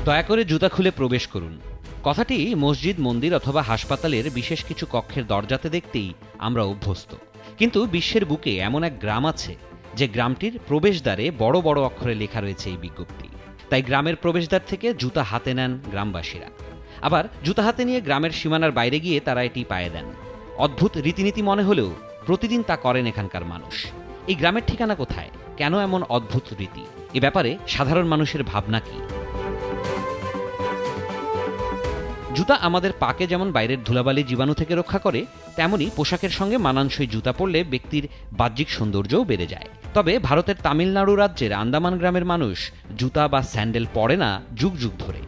দয়া করে জুতা খুলে প্রবেশ করুন কথাটি মসজিদ, মন্দির অথবা হাসপাতালের বিশেষ কিছু কক্ষের দরজাতে দেখতেই আমরা অভ্যস্ত। কিন্তু বিশ্বের বুকে এমন এক গ্রাম আছে যে গ্রামটির প্রবেশদ্বারে বড় বড় অক্ষরে লেখা রয়েছে এই বিজ্ঞপ্তি। তাই গ্রামের প্রবেশদ্বার থেকে জুতা হাতে নেন গ্রামবাসীরা। আবার জুতা হাতে নিয়ে গ্রামের সীমানার বাইরে গিয়ে তারা এটি পায়ে দেন। অদ্ভুত রীতিনীতি মনে হলেও প্রতিদিন তা করেন এখানকার মানুষ। এই গ্রামের ঠিকানা কোথায়? কেন এমন অদ্ভুত রীতি? এ ব্যাপারে সাধারণ মানুষের ভাবনা কি? জুতা আমাদের পাকে যেমন বাইরের ধুলাবালি জীবাণু থেকে রক্ষা করে, তেমনি পোশাকের সঙ্গে মানানসই জুতা পরলে ব্যক্তির বাহ্যিক সৌন্দর্যও বেড়ে যায়। তবে ভারতের তামিলনাড়ু রাজ্যের আন্দামান গ্রামের মানুষ জুতা বা স্যান্ডেল পরে না যুগ যুগ ধরে।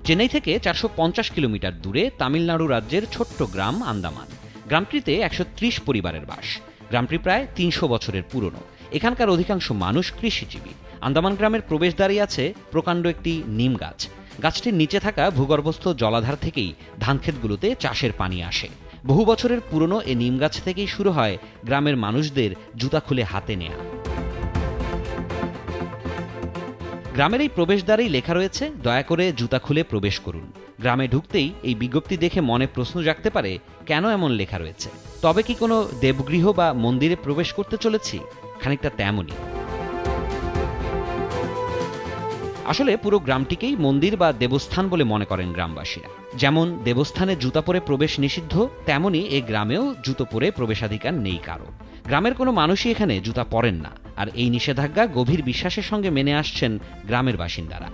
চেন্নাই থেকে 450 কিলোমিটার দূরে তামিলনাড়ু রাজ্যের ছোট্ট গ্রাম আন্দামান। গ্রামটিতে 130 পরিবারের বাস। গ্রামটি প্রায় 300 বছরের পুরনো। এখানকার অধিকাংশ মানুষ কৃষিজীবী। আন্দামান গ্রামের প্রবেশদ্বারে আছে প্রকাণ্ড একটি নিম গাছ। গাছটির নিচে থাকা ভূগর্ভস্থ জলাধার থেকেই ধানক্ষেতগুলোতে চাষের পানি আসে। বহু বছরের পুরনো এ নিম গাছ থেকেই শুরু হয় গ্রামের মানুষদের জুতা খুলে হাতে নেয়া। গ্রামের এই প্রবেশদ্বারেই লেখা রয়েছে, দয়া করে জুতা খুলে প্রবেশ করুন। গ্রামে ঢুকতেই এই বিজ্ঞপ্তি দেখে মনে প্রশ্ন জাগতে পারে, কেন এমন লেখা রয়েছে? তবে কি কোনো দেবগৃহ বা মন্দিরে প্রবেশ করতে চলেছি? খানিকটা তেমনই। আসলে পুরো গ্রামটিকেই মন্দির বা দেবস্থান বলে মনে করেন গ্রামবাসীরা। যেমন দেবস্থানে জুতা পরে প্রবেশ নিষিদ্ধ, তেমনি এই গ্রামেও জুতো পরে প্রবেশাধিকার নেই কারো। গ্রামের কোনো মানুষই এখানে জুতা পরেন না, আর এই নিষেধাজ্ঞা গভীর বিশ্বাসের সঙ্গে মেনে আসছেন গ্রামের বাসিন্দারা।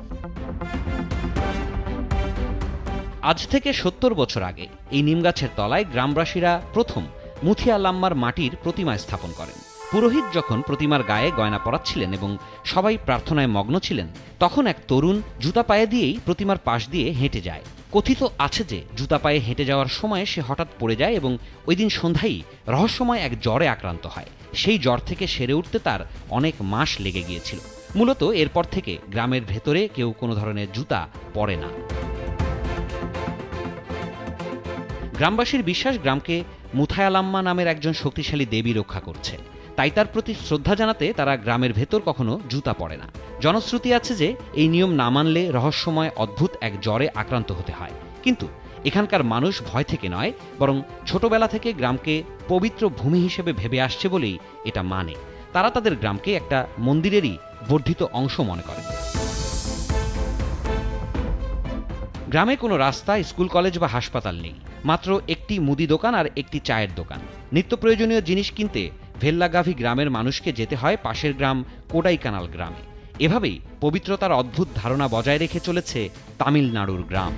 আজ থেকে 70 বছর আগে এই নিমগাছের তলায় গ্রামবাসীরা প্রথম মুথিয়া লাম্মার মাটির প্রতিমা স্থাপন করেন। পুরোহিত যখন প্রতিমার গায়ে গয়না পরাচ্ছিলেন এবং সবাই প্রার্থনায় মগ্ন ছিলেন, তখন এক তরুণ জুতা পায়ে দিয়েই প্রতিমার পাশ দিয়ে হেঁটে যায়। কথিত আছে যে জুতা পায়ে হেঁটে যাওয়ার সময় সে হঠাৎ পড়ে যায় এবং ওই দিন সন্ধ্যায় রহস্যময় এক জ্বরে আক্রান্ত হয়। সেই জ্বর থেকে সেরে উঠতে তার অনেক মাস লেগে গিয়েছিল। মূলত এরপর থেকে গ্রামের ভেতরে কেউ কোনো ধরনের জুতা পরে না। গ্রামবাসীর বিশ্বাস, গ্রামকে মুথায়ালাম্মা নামের একজন শক্তিশালী দেবী রক্ষা করছে। তাই তার প্রতি শ্রদ্ধা জানাতে তারা গ্রামের ভেতর কখনো জুতা পরে না। জনশ্রুতি আছে যে এই নিয়ম না মানলে রহস্যময় অদ্ভুত এক জ্বরে আক্রান্ত হতে হয়। কিন্তু এখানকার মানুষ ভয় থেকে নয়, বরং ছোটবেলা থেকে গ্রামকে পবিত্র ভূমি হিসেবে ভেবে আসছে বলেই এটা মানে। তারা তাদের গ্রামকে একটা মন্দিরেরই বর্ধিত অংশ মনে করে। গ্রামে কোনো রাস্তা, স্কুল, কলেজ বা হাসপাতাল নেই। মাত্র একটি মুদি দোকান আর একটি চায়ের দোকান। নিত্য প্রয়োজনীয় জিনিস কিনতে ভেল্লাগাভি গ্রামের মানুষকে যেতে হয় পাশের গ্রাম কোডাইকানাল গ্রামে। এভাবেই পবিত্রতার অদ্ভুত ধারণা বজায় রেখে চলেছে তামিলনাড়ুর গ্রাম।